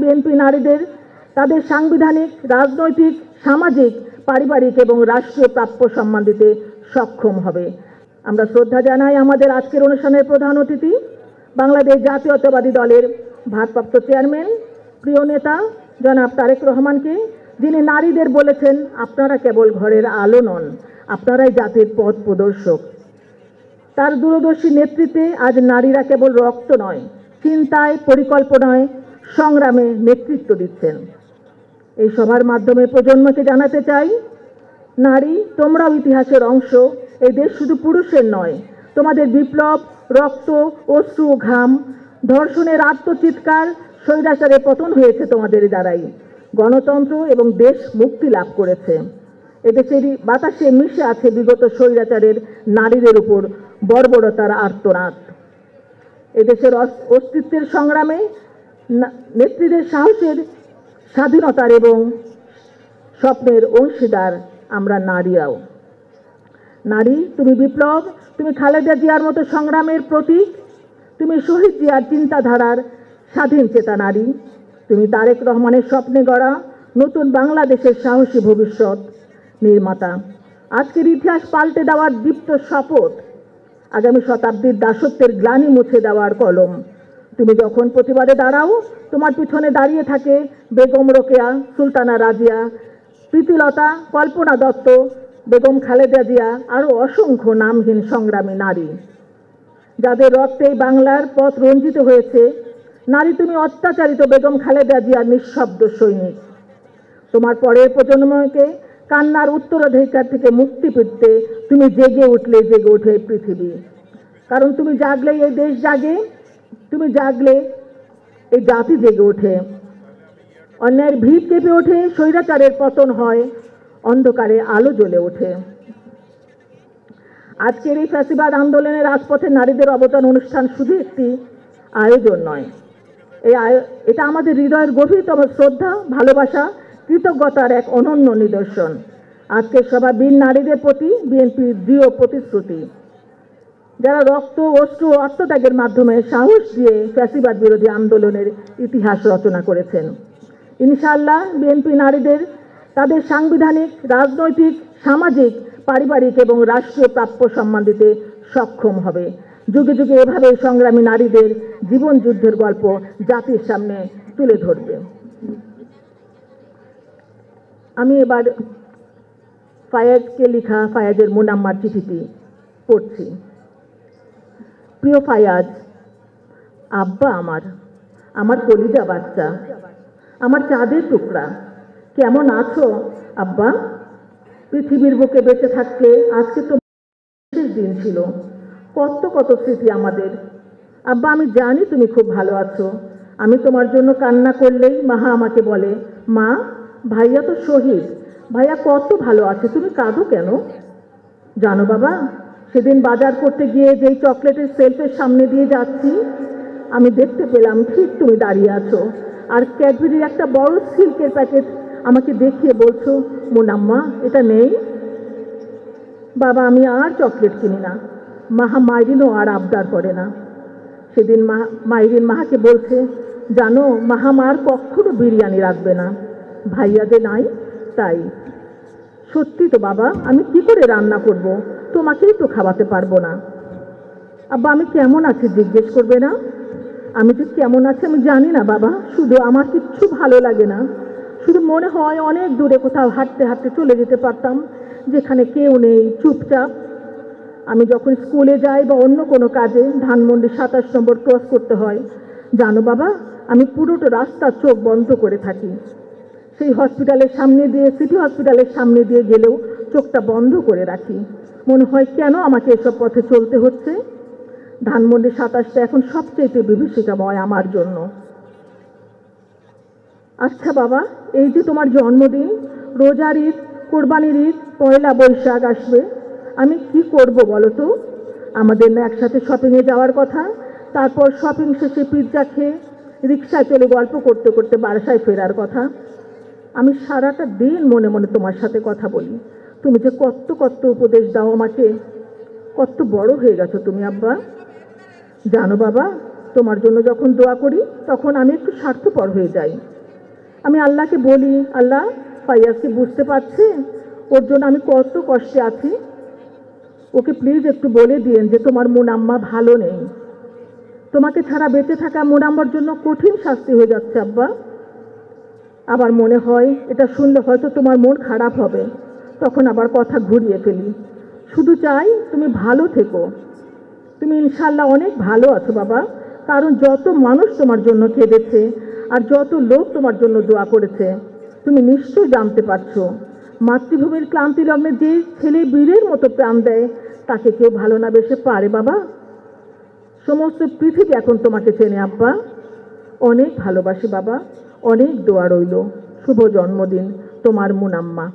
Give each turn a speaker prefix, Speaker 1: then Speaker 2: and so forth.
Speaker 1: BNP নারীদের তাদের সাংবিধানিক, রাজনৈতিক, সামাজিক, পারিবারিক এবং রাষ্ট্রীয় প্রাপ্য সম্মান দিতে সক্ষম হবে। আমরা শ্রদ্ধা জানাই আমাদের আজকের অনুষ্ঠানের প্রধান অতিথি, বাংলাদেশ জাতীয়তাবাদী দলের ভারপ্রাপ্ত চেয়ারম্যান, প্রিয় নেতা জনাব তারেক রহমানকে, যিনি নারীদের বলেছেন, আপনারা কেবল ঘরের আলো নন, আপনারাই জাতির পথ প্রদর্শক। তার দূরদর্শী নেতৃত্বে আজ নারীরা কেবল রক্ত নয়, চিন্তায়, পরিকল্পনায়, সংগ্রামে নেতৃত্ব দিচ্ছেন। এই সভার মাধ্যমে প্রজন্মকে জানাতে চাই, নারী তোমরাও ইতিহাসের অংশ। এই দেশ শুধু পুরুষের নয়, তোমাদের বিপ্লব, রক্ত, অশ্রু, ঘাম, ধর্ষণের আত্মচিৎকার, স্বৈরাচারের পতন হয়েছে তোমাদের দ্বারাই। গণতন্ত্র এবং দেশ মুক্তি লাভ করেছে। এদেশেরই বাতাসে মিশে আছে বিগত স্বৈরাচারের নারীদের উপর বর্বরতার আর্তনাদ। এদেশের অস্তিত্বের সংগ্রামে নেত্রীদের সাহসের, স্বাধীনতার এবং স্বপ্নের অংশীদার আমরা নারীরাও। নারী, তুমি বিপ্লব, তুমি খালেদা জিয়ার মতো সংগ্রামের প্রতীক, তুমি শহীদ জিয়ার চিন্তাধারার স্বাধীন চেতা নারী, তুমি তারেক রহমানের স্বপ্নে গড়া নতুন বাংলাদেশের সাহসী ভবিষ্যৎ নির্মাতা। আজকের ইতিহাস পাল্টে দেওয়ার দীপ্ত শপথ, আগামী শতাব্দীর দাসত্বের গ্লানি মুছে দেওয়ার কলম। তুমি যখন প্রতিবাদে দাঁড়াও, তোমার পিছনে দাঁড়িয়ে থাকে বেগম রোকেয়া, সুলতানা রাজিয়া, প্রীতিলতা, কল্পনা দত্ত, বেগম খালেদা জিয়া, আরও অসংখ্য নামহীন সংগ্রামী নারী, যাদের রক্তে বাংলার পথ রঞ্জিত হয়েছে। নারী, তুমি অত্যাচারিত বেগম খালেদা জিয়ার নিঃশব্দ সৈনিক। তোমার পরের প্রজন্মকে কান্নার উত্তরাধিকার থেকে মুক্তি পেতে তুমি জেগে উঠলে, জেগে ওঠে পৃথিবী। কারণ তুমি জাগলে এই দেশ জাগে, তুমি জাগলে এই জাতি জেগে ওঠে। অন্যায়ের ভিত কেঁপে ওঠে, স্বৈরাচারের পতন হয়, অন্ধকারে আলো জ্বলে ওঠে। আজকের এই ফ্যাসিবাদ আন্দোলনের রাজপথে নারীদের অবদান অনুষ্ঠান শুধু একটি আয়োজন নয়, এটা আমাদের হৃদয়ের গভীরতম শ্রদ্ধা, ভালোবাসা, কৃতজ্ঞতার এক অনন্য নিদর্শন। আজকের সভা বীর নারীদের প্রতি বিএনপির দৃঢ় প্রতিশ্রুতি, যারা রক্ত, অশ্রু ও আত্মত্যাগের মাধ্যমে সাহস দিয়ে ফ্যাসিবাদ বিরোধী আন্দোলনের ইতিহাস রচনা করেছেন। ইনশাআল্লাহ বিএনপি নারীদের তাদের সাংবিধানিক, রাজনৈতিক, সামাজিক, পারিবারিক এবং রাষ্ট্রীয় প্রাপ্য সম্মান দিতে সক্ষম হবে। যুগে যুগে এভাবে সংগ্রামী নারীদের জীবন যুদ্ধের গল্প জাতির সামনে তুলে ধরবে। আমি এবার ফায়াজকে লেখা ফায়াজের মোনাম্মার চিঠিটি পড়ছি। প্রিয় ফায়াজ, আব্বা আমার কলিজা বাচ্চা, আমার চাঁদের টুকরা, কেমন আছো আব্বা? পৃথিবীর বুকে বেঁচে থাকতে আজকে তো শেষ দিন ছিল, কত কত স্মৃতি আমাদের। আব্বা, আমি জানি তুমি খুব ভালো আছো। আমি তোমার জন্য কান্না করলেই মাহা আমাকে বলে, মা, ভাইয়া তো শহীদ, ভাইয়া কত ভালো আছে, তুমি কাঁদো কেন? জানো বাবা, সেদিন বাজার করতে গিয়ে যেই চকলেটের সেলফের সামনে দিয়ে যাচ্ছি, আমি দেখতে পেলাম ঠিক তুমি দাঁড়িয়ে আছো, আর ক্যাডবেরির একটা বড় সিল্কের প্যাকেট আমাকে দেখিয়ে বলছো, মোনাম্মা, এটা নেই? বাবা, আমি আর চকলেট কিনি না। মাহা মাইরিনও আর আবদার করে না। সেদিন মাইরিন মাহাকে বলছে, জানো, মাহা মার কখনো বিরিয়ানি রাখবে না, ভাইয়া যে নাই তাই। সত্যি তো বাবা, আমি কি করে রান্না করব? তোমাকেই তো খাওয়াতে পারবো না। আব্বা, আমি কেমন আছি জিজ্ঞেস করবে না? আমি যে কেমন আছি আমি জানি না বাবা, শুধু আমার কিচ্ছু ভালো লাগে না। শুধু মনে হয় অনেক দূরে কোথাও হাঁটতে হাঁটতে চলে যেতে পারতাম, যেখানে কেউ নেই, চুপচাপ। আমি যখন স্কুলে যাই বা অন্য কোনো কাজে ধানমন্ডি 27 নম্বর ক্রস করতে হয়, জানো বাবা, আমি পুরোটা রাস্তার চোখ বন্ধ করে থাকি। সেই হসপিটালের সামনে দিয়ে, সিটি হসপিটালের সামনে দিয়ে গেলেও চোখটা বন্ধ করে রাখি। মনে হয় কেন আমাকে এসব পথে চলতে হচ্ছে। ধানমন্ডি 27টা এখন সবচেয়ে বিভীষিকাময় আমার জন্য। আচ্ছা বাবা, এই যে তোমার জন্মদিন, রোজার ঈদ, কোরবানির ঈদ, পয়লা বৈশাখ আসবে, আমি কি করব বলো তো? আমাদের না একসাথে শপিংয়ে যাওয়ার কথা, তারপর শপিং শেষে পিৎজা খেয়ে রিক্সায় চলে গল্প করতে করতে বাসায় ফেরার কথা। আমি সারাটা দিন মনে মনে তোমার সাথে কথা বলি। তুমি যে কত কত উপদেশ দাও আমাকে। কত বড় হয়ে গেছো তুমি আব্বা। জানো বাবা, তোমার জন্য যখন দোয়া করি তখন আমি একটু স্বার্থপর হয়ে যাই। আমি আল্লাহকে বলি, আল্লাহ ফাইয়াজকে বুঝতে পারছে ওর জন্য আমি কত কষ্টে আছি, ওকে প্লিজ একটু বলে দিয়েন যে তোমার মুনাম্মা ভালো নেই, তোমাকে ছাড়া বেঁচে থাকা মুনাম্মার জন্য কঠিন শাস্তি হয়ে যাচ্ছে আব্বা। আবার মনে হয় এটা শুনলে হয়তো তোমার মন খারাপ হবে, তখন আবার কথা ঘুরিয়ে ফেলি। শুধু চাই তুমি ভালো থেকো, তুমি ইনশাল্লাহ অনেক ভালো আছো বাবা, কারণ যত মানুষ তোমার জন্য কেঁদেছে আর যত লোক তোমার জন্য দোয়া করেছে, তুমি নিশ্চয়ই জানতে পারছো মাতৃভূমির ক্লান্তি লগ্নে যে ছেলে বীরের মতো প্রাণ দেয় তাকে কেউ ভালো না বেসে পারে বাবা। সমস্ত পৃথিবী এখন তোমাকে চেনে আব্বা, অনেক ভালোবাসি বাবা, অনেক দোয়া রইল। শুভ জন্মদিন তোমার মুনাম্মা।